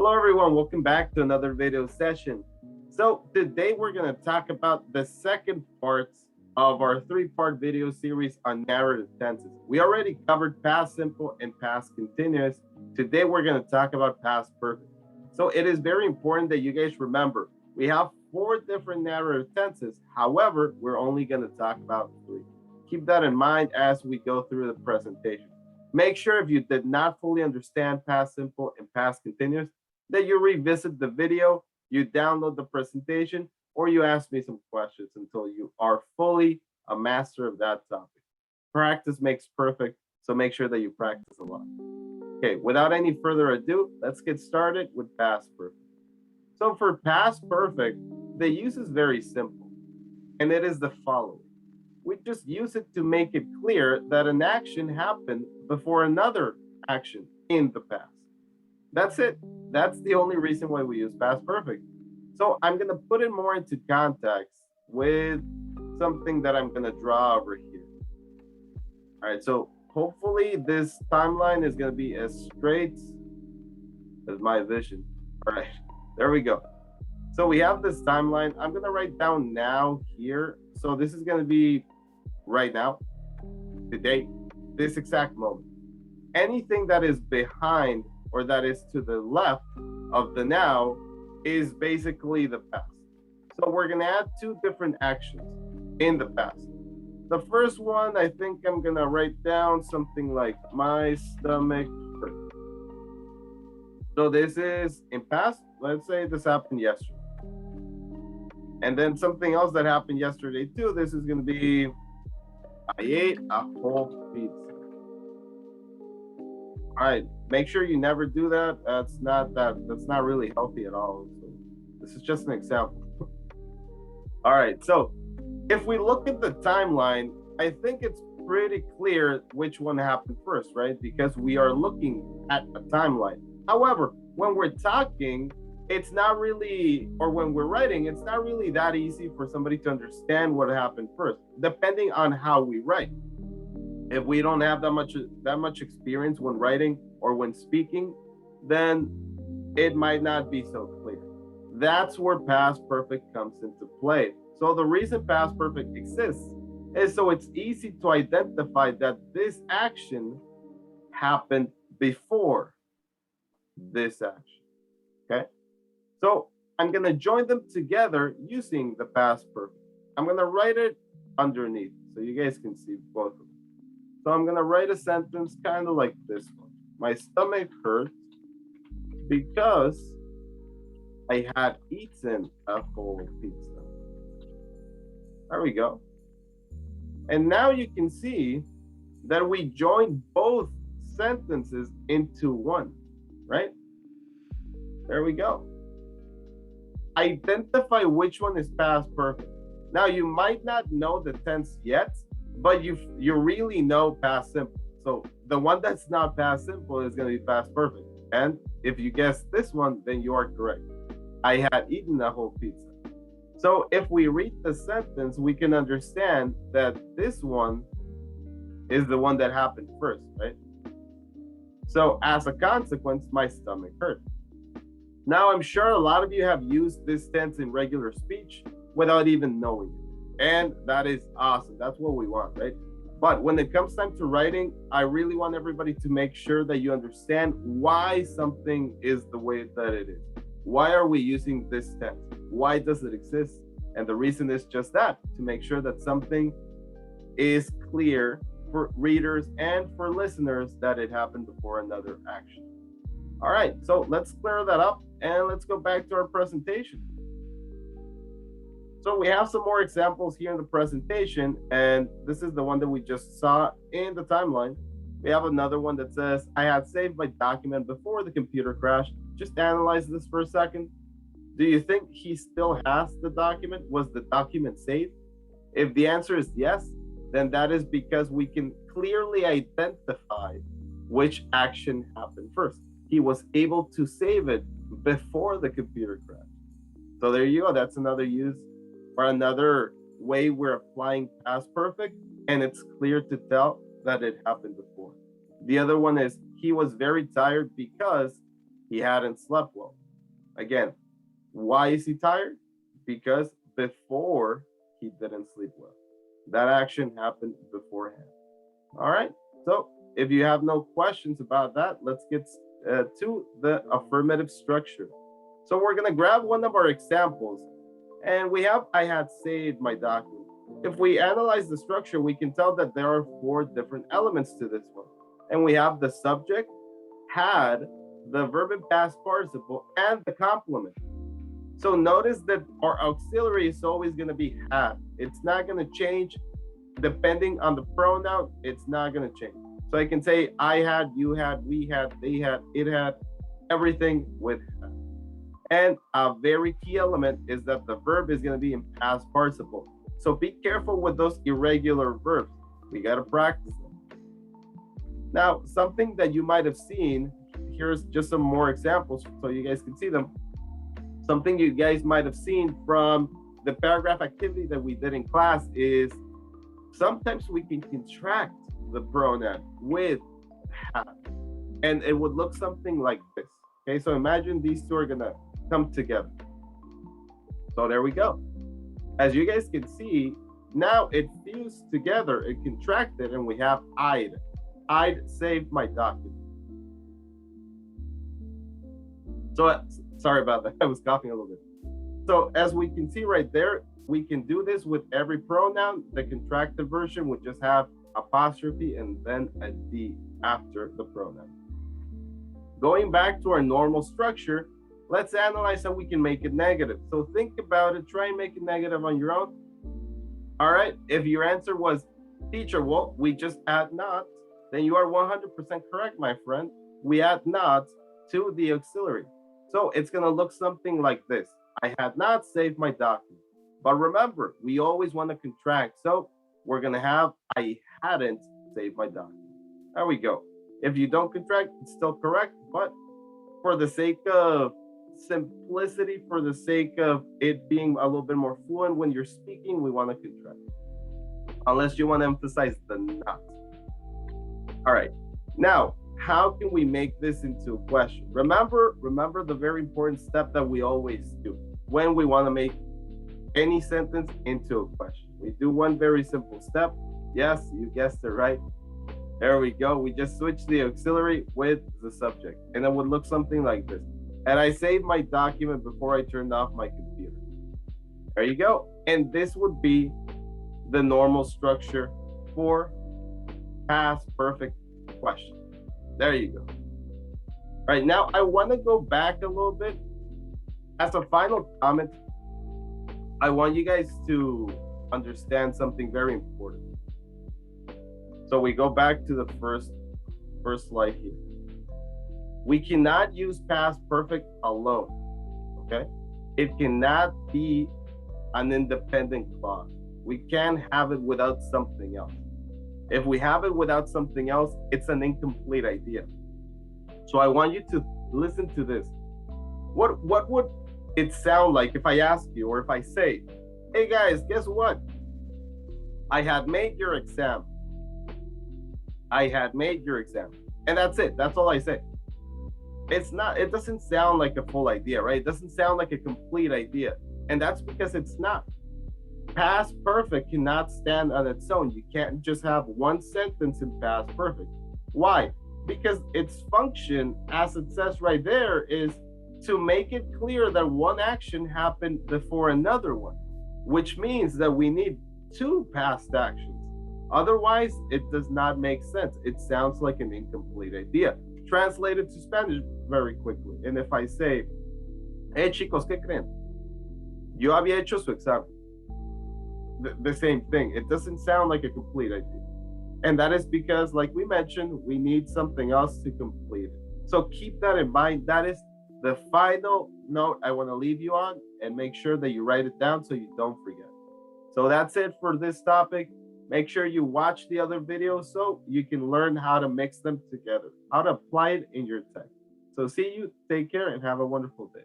Hello everyone, welcome back to another video session. So today we're going to talk about the second part of our three-part video series on narrative tenses. We already covered past simple and past continuous. Today we're going to talk about past perfect. So it is very important that you guys remember, we have 4 different narrative tenses. However, we're only going to talk about 3. Keep that in mind as we go through the presentation. Make sure if you did not fully understand past simple and past continuous, that you revisit the video, you download the presentation, or you ask me some questions until you are fully a master of that topic. Practice makes perfect, so make sure that you practice a lot. Okay, without any further ado, let's get started with past perfect. So for past perfect, the use is very simple, and it is the following. We just use it to make it clear that an action happened before another action in the past. That's it. That's the only reason why we use past perfect. So I'm going to put it more into context with something that I'm going to draw over here. All right, so hopefully this timeline is going to be as straight as my vision. All right, there we go. So we have this timeline. I'm going to write down now here. So this is going to be right now, today, this exact moment. Anything that is behind or that is to the left of the now is basically the past. So we're going to add 2 different actions in the past. The first one, I think I'm going to write down something like my stomach hurt. So this is in past. Let's say this happened yesterday. And then something else that happened yesterday too. This is going to be I ate a whole pizza. All right, make sure you never do that. That's not really healthy at all. So this is just an example. All right, so if we look at the timeline, I think it's pretty clear which one happened first, right? Because we are looking at a timeline. However, when we're talking, it's not really, or when we're writing, it's not really that easy for somebody to understand what happened first, depending on how we write. If we don't have that much experience when writing or when speaking, then it might not be so clear. That's where past perfect comes into play. So the reason past perfect exists is so it's easy to identify that this action happened before this action. Okay? So I'm going to join them together using the past perfect. I'm going to write it underneath so you guys can see both of them. So I'm going to write a sentence kind of like this one. My stomach hurt because I had eaten a whole pizza. There we go. And now you can see that we joined both sentences into one, right? There we go. Identify which one is past perfect. Now you might not know the tense yet, but you really know past simple. So the one that's not past simple is going to be past perfect. And if you guess this one, then you are correct. I had eaten a whole pizza. So if we read the sentence, we can understand that this one is the one that happened first, right? So as a consequence, my stomach hurt. Now, I'm sure a lot of you have used this tense in regular speech without even knowing it. And that is awesome. That's what we want, right? But when it comes time to writing, I really want everybody to make sure that you understand why something is the way that it is. Why are we using this tense? Why does it exist? And the reason is just that, to make sure that something is clear for readers and for listeners that it happened before another action. All right, so let's clear that up and let's go back to our presentation. So we have some more examples here in the presentation, and this is the one that we just saw in the timeline. We have another one that says, I had saved my document before the computer crashed. Just analyze this for a second. Do you think he still has the document? Was the document saved? If the answer is yes, then that is because we can clearly identify which action happened first. He was able to save it before the computer crashed. So there you go. That's another use or another way we're applying past perfect, and it's clear to tell that it happened before. The other one is he was very tired because He hadn't slept well. Again, why is he tired? Because before he didn't sleep well. That action happened beforehand. All right. So if you have no questions about that, let's get to the affirmative structure. So we're going to grab one of our examples, and we have I had saved my document. If we analyze the structure, we can tell that there are four different elements to this one. And we have the subject, had, the verb in past participle, and the complement. So notice that our auxiliary is always going to be had. It's not going to change depending on the pronoun. It's not going to change. So I can say I had, you had, we had, they had, it had, everything with had. And a very key element is that the verb is going to be in past participle. So be careful with those irregular verbs. We got to practice them. Now, something that you might have seen, here's just some more examples so you guys can see them. Something you guys might have seen from the paragraph activity that we did in class is sometimes we can contract the pronoun with have, and it would look something like this. Okay, so imagine these two are gonna come together. So there we go. As you guys can see, now it fused together, it contracted, and we have I'd. I'd saved my document. So sorry about that, I was coughing a little bit. So as we can see right there, we can do this with every pronoun. The contracted version would just have apostrophe and then a D after the pronoun. Going back to our normal structure, let's analyze how we can make it negative. So think about it, try and make it negative on your own. All right, if your answer was teacher, well, we just add not, then you are 100% correct, my friend. We add not to the auxiliary. So it's gonna look something like this. I had not saved my document. But remember, we always want to contract. So we're gonna have I hadn't saved my document. There we go. If you don't contract, it's still correct, but for the sake of simplicity, for the sake of it being a little bit more fluent when you're speaking, we want to contract. Unless you want to emphasize the not. All right. Now, how can we make this into a question? Remember the very important step that we always do when we want to make any sentence into a question. We do one very simple step. Yes, you guessed it right. There we go. We just switch the auxiliary with the subject, and it would look something like this. And I saved my document before I turned off my computer. There you go. And this would be the normal structure for past perfect question. There you go. All right, now I want to go back a little bit. As a final comment, I want you guys to understand something very important. So we go back to the first slide here. We cannot use past perfect alone, okay? It cannot be an independent clause. We can't have it without something else. If we have it without something else, it's an incomplete idea. So I want you to listen to this. What would it sound like if I ask you, or if I say, hey guys, guess what? I had made your exam. I had made your exam. And that's it. That's all I say. It doesn't sound like a full idea, right? It doesn't sound like a complete idea. And that's because it's not. Past perfect cannot stand on its own. You can't just have one sentence in past perfect. Why? Because its function, as it says right there, is to make it clear that one action happened before another one, which means that we need two past actions. Otherwise, it does not make sense. It sounds like an incomplete idea. Translated to Spanish very quickly. And if I say, hey chicos, ¿qué creen? Yo había hecho su examen. The same thing. It doesn't sound like a complete idea. And that is because, like we mentioned, we need something else to complete it. So keep that in mind. That is the final note I want to leave you on, and make sure that you write it down so you don't forget. So that's it for this topic. Make sure you watch the other videos so you can learn how to mix them together, how to apply it in your text. So see you, take care, and have a wonderful day.